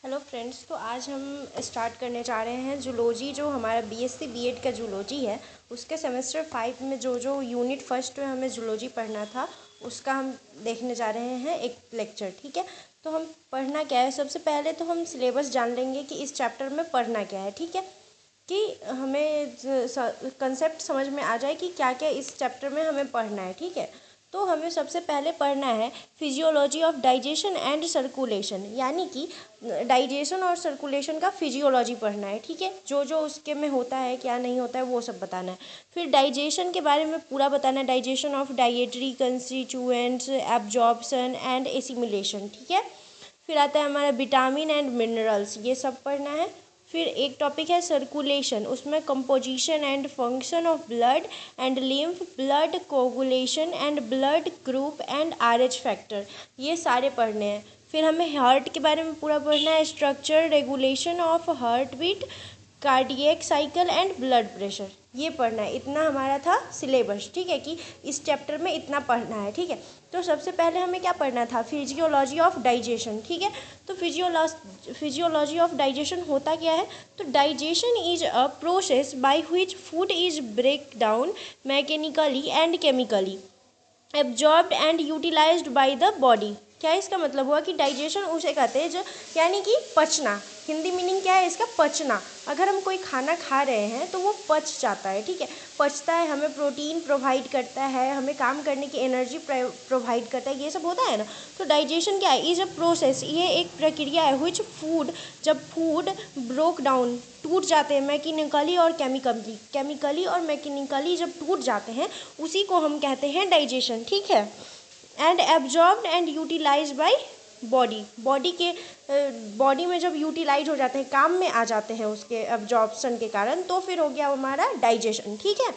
Hello friends, तो आज हम स्टार्ट करने जा रहे हैं जूलॉजी। जो हमारा बीएससी बीएड का जूलॉजी है उसके सेमेस्टर 5 में जो यूनिट फर्स्ट में हमें जूलॉजी पढ़ना था उसका हम देखने जा रहे हैं एक लेक्चर। ठीक है, तो हम पढ़ना क्या है, सबसे पहले तो हम सिलेबस जान लेंगे कि इस चैप्टर में पढ़ना क्या है। ठीक है, कि हमें कंसेप्ट समझ में आ जाए कि क्या क्या इस चैप्टर में हमें पढ़ना है। ठीक है, तो हमें सबसे पहले पढ़ना है physiology of digestion and circulation, यानी कि डाइजेशन और सर्कुलेशन का फिजियोलॉजी पढ़ना है। ठीक है, जो जो उसके में होता है क्या नहीं होता है वो सब बताना है। फिर डाइजेशन के बारे में पूरा बताना है, digestion of dietary constituents, absorption and assimilation. ठीक है, फिर आता है हमारा विटामिन एंड मिनरल्स, ये सब पढ़ना है। फिर एक टॉपिक है सर्कुलेशन, उसमें composition and function of blood and lymph, blood coagulation and blood group and RH factor, ये सारे पढ़ने हैं। फिर हमें हार्ट के बारे में पूरा पढ़ना है, structure, regulation of heart beat, cardiac cycle and blood pressure, ये पढ़ना है। इतना हमारा था सिलेबस। ठीक है, कि इस चैप्टर में इतना पढ़ना है। ठीक है, तो सबसे पहले हमें क्या पढ़ना था, फिजियोलॉजी ऑफ डाइजेशन। ठीक है, तो फिजियोलॉजी ऑफ डाइजेशन होता क्या है, तो digestion is a process by which food is break down mechanically and chemically absorbed and utilised by the body. क्या इसका मतलब हुआ कि डाइजेशन उसे कहते हैं जो, यानी कि पचना। हिंदी मीनिंग क्या है इसका, पचना। अगर हम कोई खाना खा रहे हैं तो वो पच जाता है। ठीक है, पचता है, हमें प्रोटीन प्रोवाइड करता है, हमें काम करने की एनर्जी प्रोवाइड करता है, ये सब होता है ना। तो डाइजेशन क्या है, इज अ प्रोसेस, ये एक प्रक्रिया है, व्हिच फूड, जब फूड ब्रोक डाउन, टूट जाते हैं, मैकेनिकली और केमिकली और मैकेनिकली जब टूट जाते हैं उसी को हम कहते हैं डाइजेशन। ठीक है, and absorbed and utilise by body में जब यूटिलाइज हो जाते हैं, काम में आ जाते हैं उसके एब्जॉर्प्शन के कारण, तो फिर हो गया हमारा डाइजेशन। ठीक है,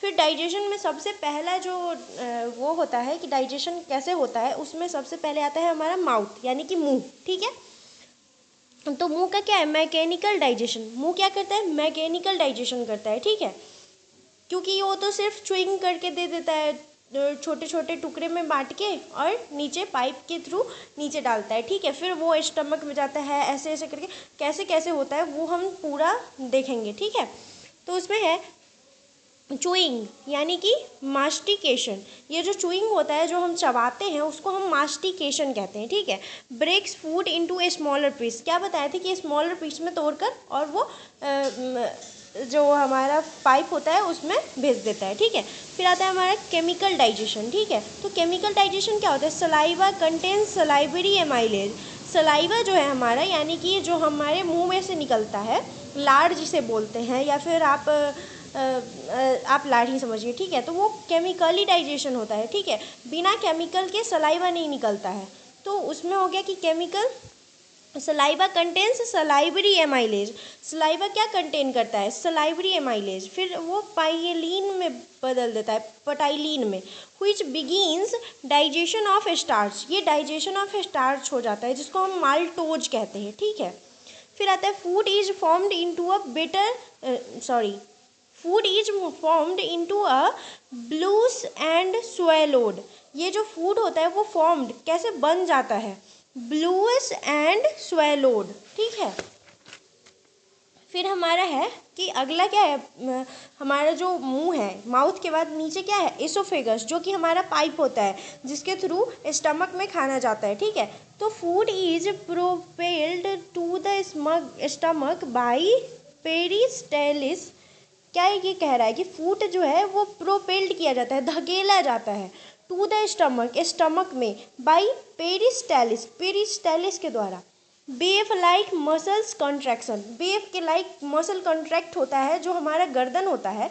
फिर डाइजेशन में सबसे पहला जो वो होता है कि डाइजेशन कैसे होता है, उसमें सबसे पहले आता है हमारा माउथ, यानी कि मुंह। ठीक है, तो मुंह का क्या है, मैकेनिकल डाइजेशन। मुंह क्या करता है, मैकेनिकल डाइजेशन करता है। ठीक है, क्योंकि वो तो सिर्फ च्युइंग करके दे देता है, छोटे छोटे टुकड़े में बांट के और नीचे पाइप के थ्रू नीचे डालता है। ठीक है, फिर वो स्टमक में जाता है, ऐसे ऐसे करके कैसे कैसे होता है वो हम पूरा देखेंगे। ठीक है, तो उसमें है चूइंग, यानी कि मास्टिकेशन। ये जो चूइंग होता है, जो हम चबाते हैं, उसको हम मास्टिकेशन कहते हैं। ठीक है, breaks food into a smaller piece, क्या बताया था कि स्मॉलर पीस में तोड़कर और वो जो हमारा पाइप होता है उसमें भेज देता है। ठीक है, फिर आता है हमारा केमिकल डाइजेशन। ठीक है, तो केमिकल डाइजेशन क्या होता है, saliva contains salivary amylase. Saliva जो है हमारा, यानी कि जो हमारे मुंह में से निकलता है, लार जिसे बोलते हैं, या फिर आप लार ही समझिए। ठीक है, तो वो केमिकली डाइजेशन होता है। ठीक है, बिना केमिकल के सलाइवा नहीं निकलता है, तो उसमें हो गया कि chemical. Saliva contains salivary amylase, saliva क्या कंटेन करता है, सलाइवरी एमाइलेज, फिर वो पाइलीन में बदल देता है, पटाइलीन में, which begins digestion of starch, ये डाइजेशन ऑफ स्टार्च हो जाता है, जिसको हम माल्टोज कहते हैं। ठीक है, फिर आता है food is formed into a food is formed into a blues and swallowed. ये जो फूड होता है वो फॉर्म्ड कैसे बन जाता है, ब्लूस एंड स्वेलोड। ठीक है, फिर हमारा है कि अगला क्या है, हमारा जो मुंह है, माउथ के बाद नीचे क्या है, एसोफेगस, जो कि हमारा पाइप होता है जिसके थ्रू स्टमक में खाना जाता है। ठीक है, तो food is propelled to the stomach by peristalsis. क्या ये कह रहा है कि फूड जो है वो प्रोपेल्ड किया जाता है, धकेला जाता है, टू द स्टमक में, बाय पेरिस्टालिस के द्वारा। बेफ लाइक मसल्स कॉन्ट्रैक्शन, बेफ के लाइक मसल कॉन्ट्रैक्ट होता है, जो हमारा गर्दन होता है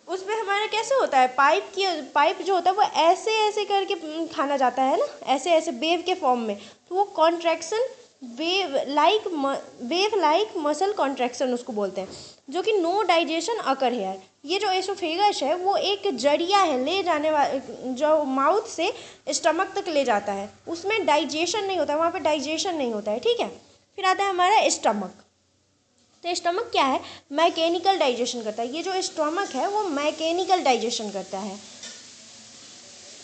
उसमें हमारा कैसे होता है, पाइप जो होता है वो ऐसे ऐसे करके खाना जाता है ना, ऐसे ऐसे वेव के फॉर्म में, तो वो contraction wave like muscle contraction उसको बोलते हैं, जो कि नो डाइजेशन अकर हेयर। ये जो एसोफेगस है वो एक जरिया है ले जाने वाला, जो माउथ से स्टमक तक ले जाता है, उसमें डाइजेशन नहीं होता है, वहाँ पे डाइजेशन नहीं होता है। ठीक है, फिर आता है हमारा स्टमक। तो स्टमक क्या है, मैकेनिकल डाइजेशन करता है, ये जो स्टमक है वो मैकेनिकल डाइजेशन करता है।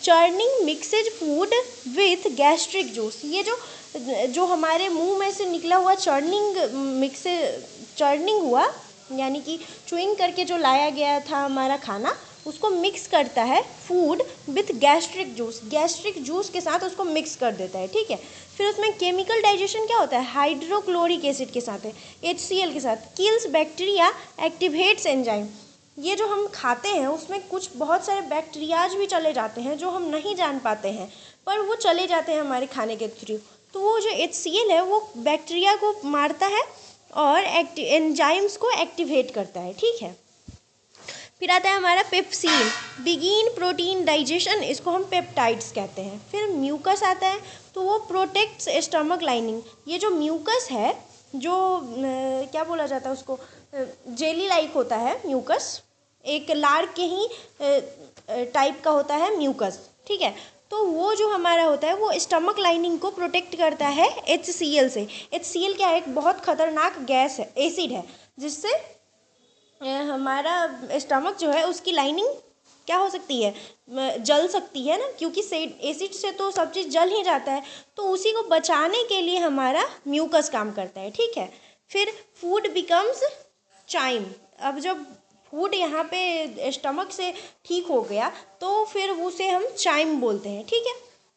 Churning mixes food with gastric juice, ये जो जो हमारे मुंह में से निकला हुआ चर्निंग हुआ, यानी कि च्युइंग करके जो लाया गया था हमारा खाना, उसको मिक्स करता है फूड विथ गैस्ट्रिक जूस के साथ उसको मिक्स कर देता है, ठीक है। फिर उसमें केमिकल डाइजेशन क्या होता है, हाइड्रोक्लोरिक एसिड के साथ है, HCl के साथ, किल्स बैक्टीरिया, एक्टिवेट्स एंजाइम। ये जो हम खाते हैं उसमें कुछ बहुत सारे बैक्टीरियाज भी चले जाते हैं जो हम नहीं जान पाते हैं, पर वो चले जाते हैं हमारे खाने के थ्रू। तो वो जो HCl है वो बैक्टीरिया को मारता है और एंजाइम्स को एक्टिवेट करता है, ठीक है। फिर आता है हमारा पेप्सिन, बिगिन प्रोटीन डाइजेशन, इसको हम पेप्टाइड्स कहते हैं। फिर म्यूकस आता है, तो वो प्रोटेक्ट्स स्टमक लाइनिंग। ये जो म्यूकस है, जो क्या बोला जाता है उसको, जेली लाइक होता है म्यूकस, एक लार के ही टाइप का होता है म्यूकस, ठीक है। तो वो जो हमारा होता है वो स्टमक लाइनिंग को प्रोटेक्ट करता है HCl से। HCl क्या है, एक बहुत खतरनाक गैस है, एसिड है, जिससे हमारा स्टमक जो है उसकी लाइनिंग क्या हो सकती है, जल सकती है ना, क्योंकि एसिड से तो सब चीज़ जल ही जाता है। तो उसी को बचाने के लिए हमारा म्यूकस काम करता है, ठीक है। फिर फूड बिकम्स चाइम। अब जब फूड यहाँ पे स्टमक से ठीक हो गया तो फिर उसे हम चाइम बोलते हैं, ठीक है।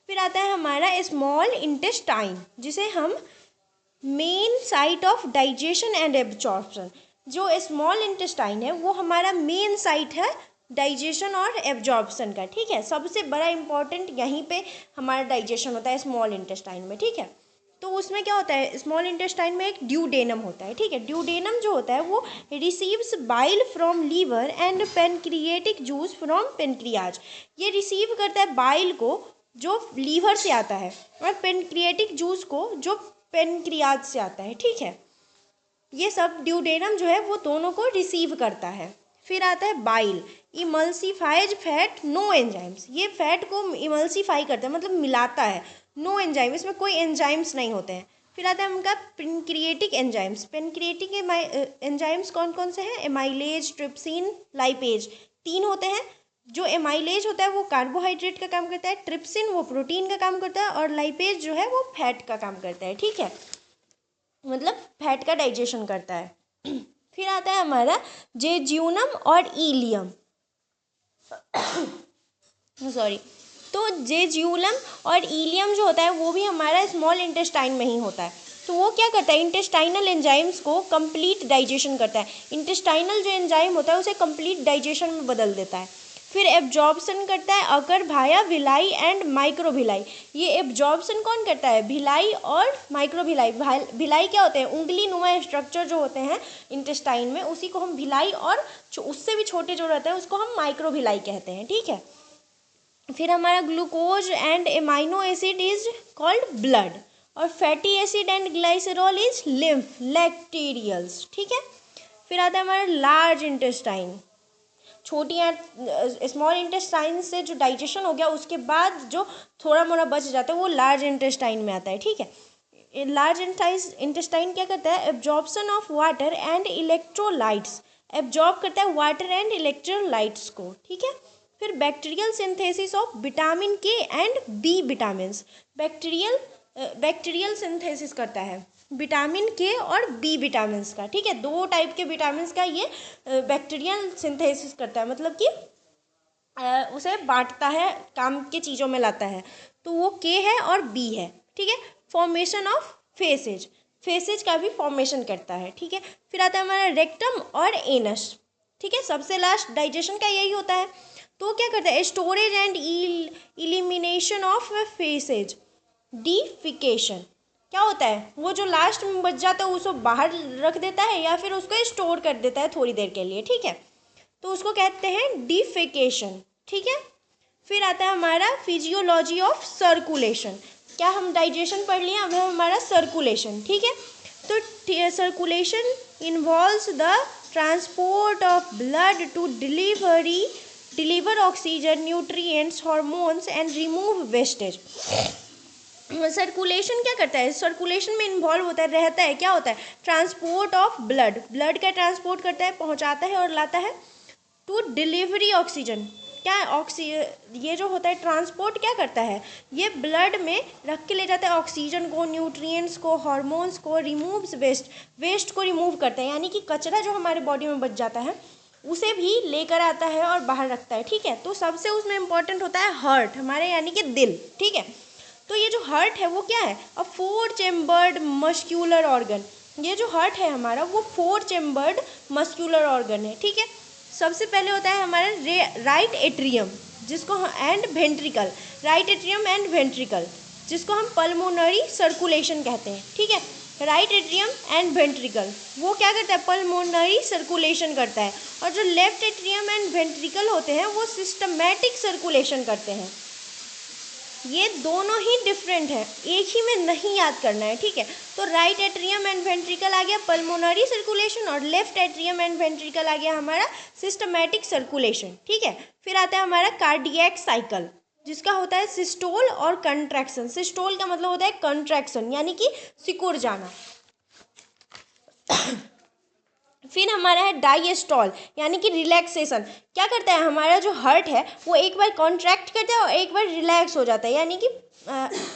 फिर आता है हमारा स्मॉल इंटेस्टाइन, जिसे हम main site of digestion and absorption. जो स्मॉल इंटेस्टाइन है वो हमारा मेन साइट है डाइजेशन और एब्जॉर्प्शन का, ठीक है। सबसे बड़ा इंपॉर्टेंट यहीं पे हमारा डाइजेशन होता है स्मॉल इंटेस्टाइन में, ठीक है। तो उसमें क्या होता है, स्मॉल इंटेस्टाइन में एक ड्यूडेनम होता है, ठीक है। ड्यूडेनम जो होता है वो receives bile from liver and pancreatic juice from pancreas. ये रिसीव करता है बाइल को जो लीवर से आता है, और पेनक्रिएटिक जूस को जो पेनक्रियाज से आता है, ठीक है। ये सब ड्यूडेनम जो है वो दोनों को रिसीव करता है। फिर आता है बाइल, इमल्सीफाइज फैट नो एंजाइम्स। ये फैट को इमल्सीफाई करता है, मतलब मिलाता है, नो एंजाइम, इसमें कोई एंजाइम्स नहीं होते हैं। फिर आता है उनका पेनक्रिएटिक एंजाइम्स। पेनक्रिएटिक एंजाइम्स कौन कौन से हैं, एमाइलेज, ट्रिप्सिन, लाइपेज, 3 होते हैं। जो एमाइलेज होता है वो कार्बोहाइड्रेट का काम करता है, ट्रिप्सिन वो प्रोटीन का काम करता है, और लाइपेज जो है वो फैट का काम करता है, ठीक है, मतलब फैट का डाइजेशन करता है। फिर आता है हमारा जेज्यूनम और इलियम, सॉरी। तो जेज्यूलम और इलियम जो होता है वो भी हमारा स्मॉल इंटेस्टाइन में ही होता है। तो वो क्या करता है, इंटेस्टाइनल एंजाइम्स को कंप्लीट डाइजेशन करता है। इंटेस्टाइनल जो एंजाइम होता है उसे कंप्लीट डाइजेशन में बदल देता है। फिर एब्जॉर्प्शन करता है अगर भाया भिलाई एंड माइक्रोभिलाई। ये एब्जॉर्प्शन कौन करता है, भिलाई और माइक्रोभिलाई। भिलाई क्या होते हैं, उंगली नुमा स्ट्रक्चर जो होते हैं इंटेस्टाइन में, उसी को हम भिलाई, और उससे भी छोटे जो रहते हैं उसको हम माइक्रोभिलाई कहते हैं, ठीक है। फिर हमारा glucose and amino acid is called blood, और fatty acid and glycerol is lymph, lacteals, ठीक है। फिर आता है हमारा लार्ज इंटेस्टाइन। छोटी स्मॉल इंटेस्टाइन से जो डाइजेशन हो गया उसके बाद जो थोड़ा मोड़ा बच जाता है वो लार्ज इंटेस्टाइन में आता है, ठीक है। लार्ज इंटेस्टाइन क्या करता है, absorption of water and electrolytes, absorb करता है वाटर एंड इलेक्ट्रोलाइट्स को, ठीक है। फिर bacterial synthesis of vitamin K and B vitamins, bacterial synthesis करता है विटामिन के और बी विटामिन्स का, ठीक है। 2 टाइप के विटामिन्स का ये बैक्टीरियल सिंथेसिस करता है, मतलब कि उसे बांटता है, काम के चीज़ों में लाता है। तो वो के है और बी है, ठीक है। फॉर्मेशन ऑफ फेसेज का भी फॉर्मेशन करता है, ठीक है। फिर आता है हमारा रेक्टम और एनस, ठीक है। सबसे लास्ट डाइजेशन का यही होता है। तो क्या करता है, storage and elimination of faces, defecation. क्या होता है, वो जो लास्ट में बच जाता है उसको बाहर रख देता है या फिर उसको स्टोर कर देता है थोड़ी देर के लिए, ठीक है। तो उसको कहते हैं डिफिकेशन, ठीक है। फिर आता है हमारा फिजियोलॉजी ऑफ सर्कुलेशन। क्या हम डाइजेशन पढ़ लिए, अब है हमारा सर्कुलेशन, ठीक है। तो circulation involves the transport of blood to deliver oxygen, nutrients, hormones and remove wastage. Circulation क्या करता है, सर्कुलेशन में इन्वॉल्व होता है, रहता है, क्या होता है, ट्रांसपोर्ट ऑफ ब्लड का ट्रांसपोर्ट करता है, पहुंचाता है और लाता है। टू डिलीवरी ऑक्सीजन, क्या है, ये जो होता है ट्रांसपोर्ट क्या करता है, ये ब्लड में रख के ले जाता है ऑक्सीजन को, न्यूट्रिएंट्स को, हार्मोन्स को, रिमूव्स वेस्ट को रिमूव करता है, यानी कि कचरा जो हमारे बॉडी में बच जाता है उसे भी लेकर आता है और बाहर रखता है। ठीक है, तो सबसे उसमें इम्पॉर्टेंट होता है हार्ट हमारे, यानी कि दिल। ठीक है, तो ये जो हार्ट है वो क्या है, अ 4 चेम्बर्ड मस्क्यूलर ऑर्गन। ये जो हार्ट है हमारा वो 4 चेम्बर्ड मस्क्यूलर ऑर्गन है। ठीक है, सबसे पहले होता है हमारा राइट एट्रियम जिसको and ventricle, right atrium and ventricle जिसको हम पल्मोनरी सर्कुलेशन कहते हैं। ठीक है, राइट एट्रियम एंड वेंट्रिकल वो क्या करता है, पल्मोनरी सर्कुलेशन करता है, और जो लेफ्ट एट्रियम एंड वेंट्रिकल होते हैं वो सिस्टमैटिक सर्कुलेशन करते हैं। ये दोनों ही डिफरेंट है, एक ही में नहीं याद करना है। ठीक है, तो राइट एट्रियम एंड वेंट्रिकल आ गया पल्मोनरी सर्कुलेशन, और लेफ्ट एट्रियम एंड वेंट्रिकल आ गया हमारा सिस्टमैटिक सर्कुलेशन। ठीक है, फिर आता है हमारा कार्डियक साइकिल जिसका होता है सिस्टोल और कंट्रैक्शन। सिस्टोल का मतलब होता है कंट्रैक्शन, यानी कि सिकुड़ जाना। फिर हमारा है डायस्टॉल, यानी कि रिलैक्सेशन। क्या करता है, हमारा जो हार्ट है वो एक बार कॉन्ट्रैक्ट करता है और एक बार रिलैक्स हो जाता है, यानी कि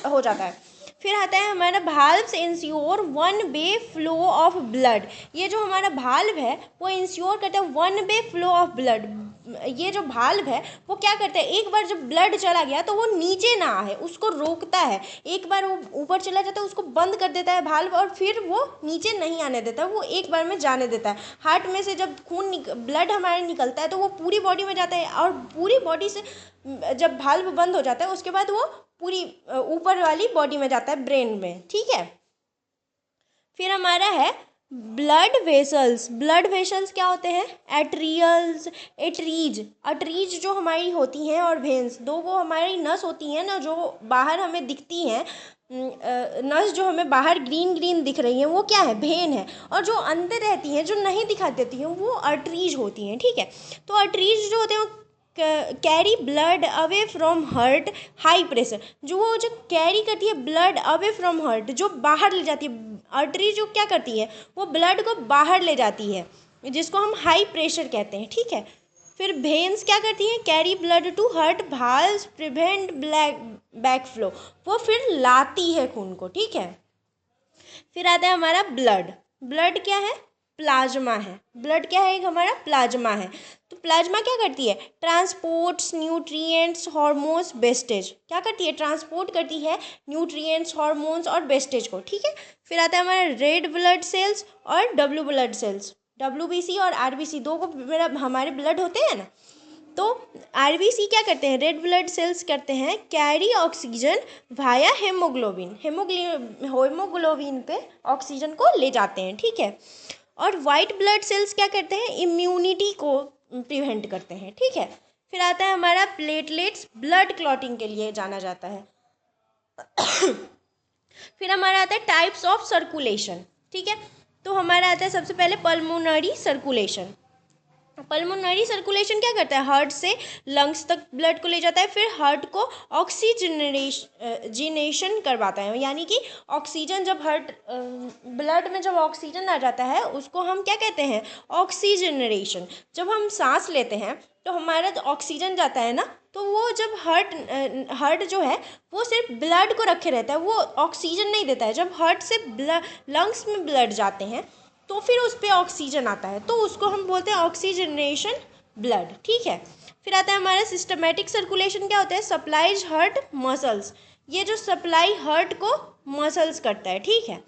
हो जाता है। फिर आता है हमारा valves ensure one way flow of blood. ये जो हमारा भाल्व है वो इंश्योर करता है one way flow of blood. ये जो भाल्व है वो क्या करता है, एक बार जब ब्लड चला गया तो वो नीचे ना आए, उसको रोकता है। एक बार वो ऊपर चला जाता है उसको बंद कर देता है भाल्व, और फिर वो नीचे नहीं आने देता, वो एक बार में जाने देता है। हार्ट में से जब ब्लड हमारे निकलता है तो वो पूरी बॉडी में जाता है, और पूरी बॉडी से जब भाल्व बंद हो जाता है उसके बाद वो पूरी ऊपर वाली बॉडी में जाता है, ब्रेन में। ठीक है, फिर हमारा है ब्लड वेसल्स। ब्लड वेसल्स क्या होते हैं, एट्रियल्स, अटरीज जो हमारी होती हैं, और वेन्स, दो वो हमारी नस होती हैं ना जो बाहर हमें दिखती हैं। नस जो हमें बाहर ग्रीन ग्रीन दिख रही हैं वो क्या है, वेन है, और जो अंदर रहती हैं जो नहीं दिखा देती हैं वो अटरीज होती हैं। ठीक है, तो अटरीज जो होते हैं carry blood away from heart high pressure, जो कैरी करती है ब्लड अवे फ्रॉम हार्ट, जो बाहर ले जाती है। आर्टरी जो क्या करती है वो ब्लड को बाहर ले जाती है, जिसको हम हाई प्रेशर कहते हैं। ठीक है, फिर वेन्स क्या करती हैं, carry blood to heart valves prevent back flow, वो फिर लाती है खून को। ठीक है, फिर आता है हमारा ब्लड क्या है, प्लाज्मा है। ब्लड क्या है, एक हमारा प्लाज्मा है। तो प्लाज्मा क्या करती है, ट्रांसपोर्ट्स न्यूट्रिएंट्स हार्मोन्स वेस्टेज। क्या करती है, ट्रांसपोर्ट करती है न्यूट्रिएंट्स हार्मोन्स और वेस्टेज को। ठीक है, फिर आता है हमारा रेड ब्लड सेल्स और डब्ल्यू ब्लड सेल्स। WBC और RBC दो को हमारे ब्लड होते हैं ना, तो RBC क्या करते हैं, रेड ब्लड सेल्स करते हैं carry oxygen via haemoglobin, haemoglobin पे ऑक्सीजन को ले जाते हैं। ठीक है, और वाइट ब्लड सेल्स क्या करते हैं, इम्यूनिटी को प्रिवेंट करते हैं। ठीक है, फिर आता है हमारा प्लेटलेट्स, ब्लड क्लॉटिंग के लिए जाना जाता है। फिर हमारा आता है टाइप्स ऑफ सर्कुलेशन। ठीक है, तो हमारा आता है सबसे पहले पल्मोनरी सर्कुलेशन। पल्मोनरी सर्कुलेशन क्या करता है, हार्ट से लंग्स तक ब्लड को ले जाता है, फिर हार्ट को ऑक्सीजनेशन करवाता है, यानी कि ऑक्सीजन जब ब्लड में जब ऑक्सीजन आ जाता है उसको हम क्या कहते हैं, ऑक्सीजनरेशन। जब हम सांस लेते हैं तो हमारा जो ऑक्सीजन जाता है ना, तो वो जब हार्ट जो है वो सिर्फ ब्लड को रखे रहता है, वो ऑक्सीजन नहीं देता है। जब हार्ट से लंग्स में ब्लड जाते हैं तो फिर उस पर ऑक्सीजन आता है, तो उसको हम बोलते हैं ऑक्सीजनेशन ब्लड। ठीक है, फिर आता है हमारा सिस्टमैटिक सर्कुलेशन। क्या होता है, सप्लाइज हार्ट मसल्स, ये जो सप्लाई हार्ट को मसल्स करता है। ठीक है,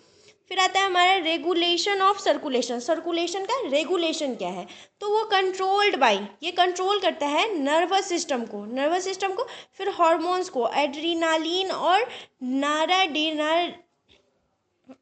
फिर आता है हमारा रेगुलेशन ऑफ सर्कुलेशन। सर्कुलेशन का रेगुलेशन क्या है, तो वो कंट्रोल्ड बाय, ये कंट्रोल करता है नर्वस सिस्टम को, फिर हार्मोन्स को, एड्रीनालिन और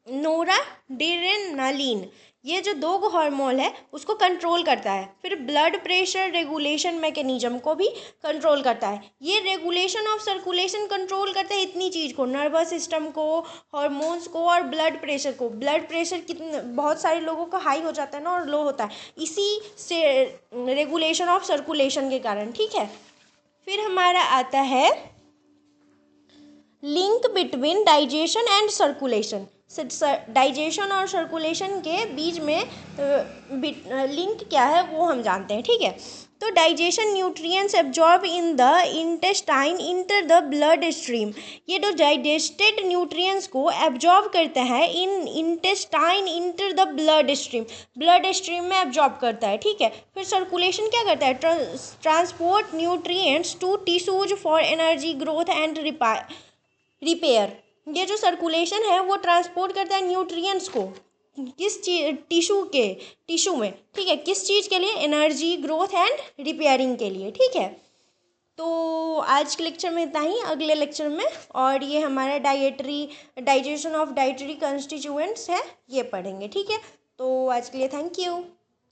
नोराडेरेनालिन, ये जो दो हार्मोन है उसको कंट्रोल करता है। फिर ब्लड प्रेशर रेगुलेशन मैकेनिज्म को भी कंट्रोल करता है। ये रेगुलेशन ऑफ सर्कुलेशन कंट्रोल करता है इतनी चीज़ को, नर्वस सिस्टम को, हार्मोन्स को और ब्लड प्रेशर को। ब्लड प्रेशर कितने बहुत सारे लोगों का हाई हो जाता है ना और लो होता है, इसी से रेगुलेशन ऑफ सर्कुलेशन के कारण। ठीक है, फिर हमारा आता है link between digestion and circulation. Digestion और सर्कुलेशन के बीच में लिंक क्या है वो हम जानते हैं, ठीक है। तो digestion nutrients absorb in the intestine enter the blood stream, ये जो डाइजेस्टेड न्यूट्रिएंट्स को एब्जॉर्ब करता है in intestine enter the blood stream में एब्जॉर्ब करता है, ठीक है। फिर सर्कुलेशन क्या करता है, transport nutrients to tissues for energy growth and repair. ये जो सर्कुलेशन है वो ट्रांसपोर्ट करता है न्यूट्रिएंट्स को किस चीज, टिश्यू में, ठीक है, किस चीज़ के लिए, एनर्जी ग्रोथ एंड रिपेयरिंग के लिए, ठीक है। तो आज के लेक्चर में इतना ही, अगले लेक्चर में और ये हमारा डाइजेशन ऑफ डाइटरी कंस्टिट्यूएंट्स है ये पढ़ेंगे, ठीक है। तो आज के लिए थैंक यू।